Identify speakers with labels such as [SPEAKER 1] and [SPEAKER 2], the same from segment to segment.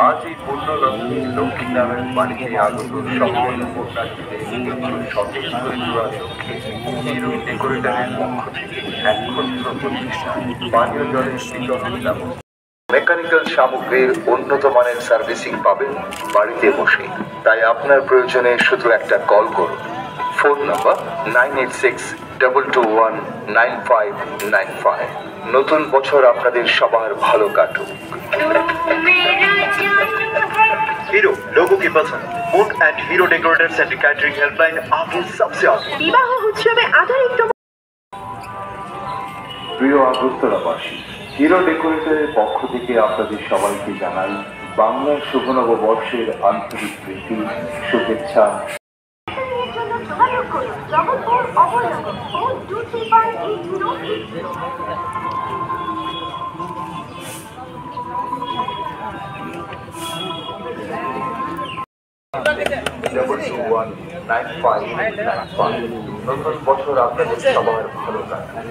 [SPEAKER 1] আজ এই পুণ্যলক্ষ্মী লক্ষ্মীনারায়ণ বাড়িতে আগত সকল কন্যাদের সতেজ করে তোলার লক্ষ্যে হিরো ডেকোরেটরের পক্ষ থেকে এক ক্ষুদ্র প্রতিষ্ঠা পানীয় জলের বিতরণ ব্যবস্থা মেকানিক্যাল সামগ্রীর উন্নত মানের সার্ভিসিং পাবেন বাড়িতে বসে। তাই আপনার প্রয়োজনে শুধু একটা কল করুন। Phone number 9862219595। নতুন বছর আপনাদের সবার ভালো কাটুক। हीरो लोगों की पसंद food and hero decorators and catering helpline आगे सबसे आगे।
[SPEAKER 2] विवाह उत्सवे आधुनिक
[SPEAKER 1] প্রিয় আগরতলাবাসী, হিরো ডেকোরেটরের পক্ষ থেকে আপনাদের সবাইকে জানাই বাংলার শুভ নববর্ষের আন্তরিক প্রীতি শুভেচ্ছা। নতুন বছর আপনাদের সবার ভালো কাটুক।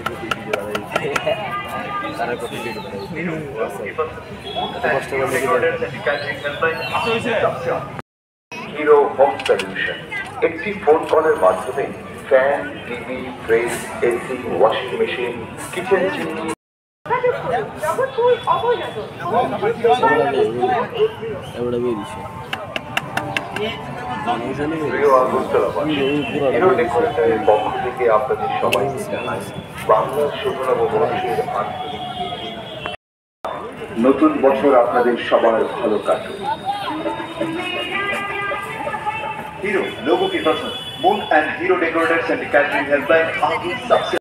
[SPEAKER 1] হিরো হোম সলিউশন একটি ফোন কলের মাধ্যমে fan, TV, fridge, AC, washing machine, kitchen chimney hero ডেকোরেটরের পক্ষ থেকে আপনাদের সবাইকে জানাই বাংলার শুভ নববর্ষের আন্তরিক নতুন বছর আপনাদের সবার ভালো কাটুক। हीरो लोगों की पसंद moon and hero decorators and catering helpline आगे सबसे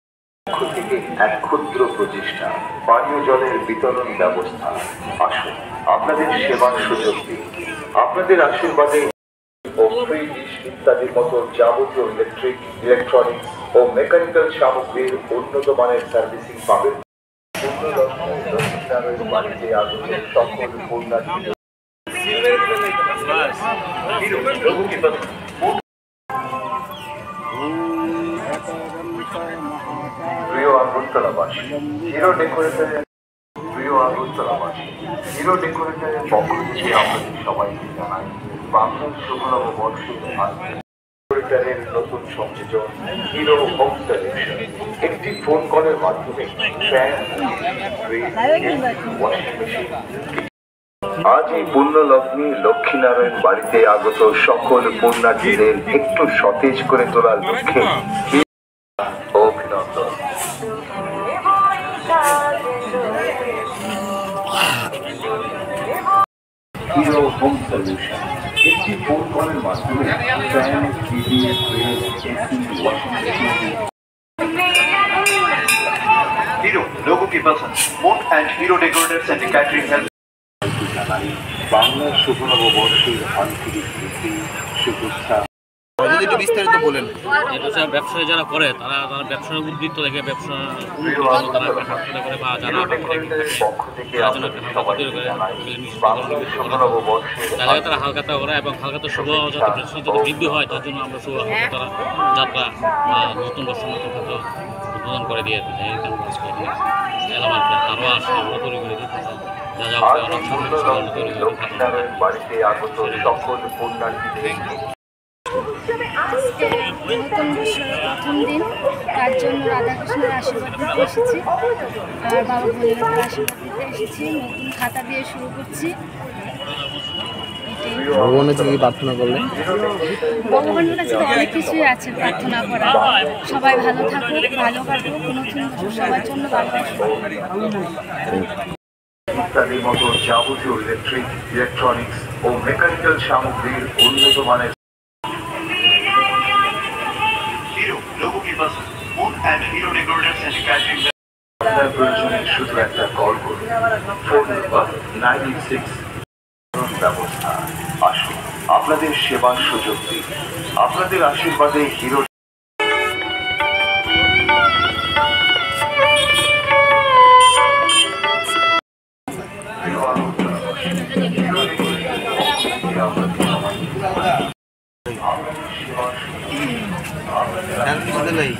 [SPEAKER 1] থেকে এক ক্ষুদ্র প্রচেষ্টা পানীয় জলের বিতরণ ব্যবস্থা। আসুন আপনাদের সেবার সুযোগ দিন। আপনাদের আশীর্বাদে ও ফ্রিজ ইত্যাদির মতো যাবতীয় ইলেকট্রনিক্স ও মেকানিক্যাল সামগ্রীর উন্নত মানের সার্ভিসিং পাবেন। বাড়িতে আগত সকল পূর্ণার্থী প্রিয় আগরতলাবাসী, হিরো ডেকোরেটরের পক্ষ থেকে আপনাদের সবাইকে জানাই বাংলার শুভ নববর্ষের ডেকোরেটরের নতুন সংযোজন হিরো হোম সলিউশন একটি ফোন কলের মাধ্যমে ফ্যান, ফ্রিজ, ওয়াশিং মেশিন। আজ এই পুণ্যলগ্নে লক্ষ্মীনারায়ণ বাড়িতে আগত সকল পুণ্যার্থীদের একটু সতেজ করে তোলার লক্ষ্যে অভিনন্দন। হিরো হোম সলিউশন একটি ফোন কলের মাধ্যমে fan, TV, fridge, AC, washing machine. Hero लोगों की पसंद moon and hero decorators and catering help বাংলার শুভ নববর্ষের আন্তরিক প্রীতি শুভেচ্ছা।
[SPEAKER 3] একটু বিস্তারিত বলেন। এটা ব্যবসায়ী যারা করে তারা ব্যবসার উদ্বৃত্ত দেখে ব্যবসা তারা করে বা যারা তারা হালকাতা করে এবং হালকাতা শুভ যাতে বৃদ্ধি হয় তার জন্য আমরা শুভ তারা যাত্রা বা নতুন বর্ষ নতুন খাদ্য উদ্বোধন করে দিয়ে এলাকার তারও আসে আমরা তৈরি করে দিই।
[SPEAKER 1] বাড়িতে আগত সকল পুণ্যার্থীদের
[SPEAKER 4] নতুন বছরের প্রথম দিন তার জন্য রাধাকৃষ্ণের আশীর্বাদ দিতে এসেছি আর বাবা ভোলেনাথের আশীর্বাদ দিতে এসেছি। নতুন খাতা দিয়ে শুরু করছি।
[SPEAKER 3] ভগবানের কাছে প্রার্থনা করলেন?
[SPEAKER 4] ভগবানের কাছে তো অনেক কিছুই আছে প্রার্থনা করা। সবাই ভালো থাকুক, ভালো কাটুক, নতুন বছর সবার জন্য ভালো আসুক।
[SPEAKER 1] ইত্যাদির মতো যাবতীয় ইলেকট্রনিক্স ও মেকানিক্যাল সামগ্রীর উন্নত মানের আপনার প্রয়োজনে শুধু একটা কল করুন। ফোন নাম্বার 986 ব্যবস্থা। আসুন আপনাদের সেবার সুযোগ দিন। আপনাদের আশীর্বাদে হিরো
[SPEAKER 5] কিছু দিলেই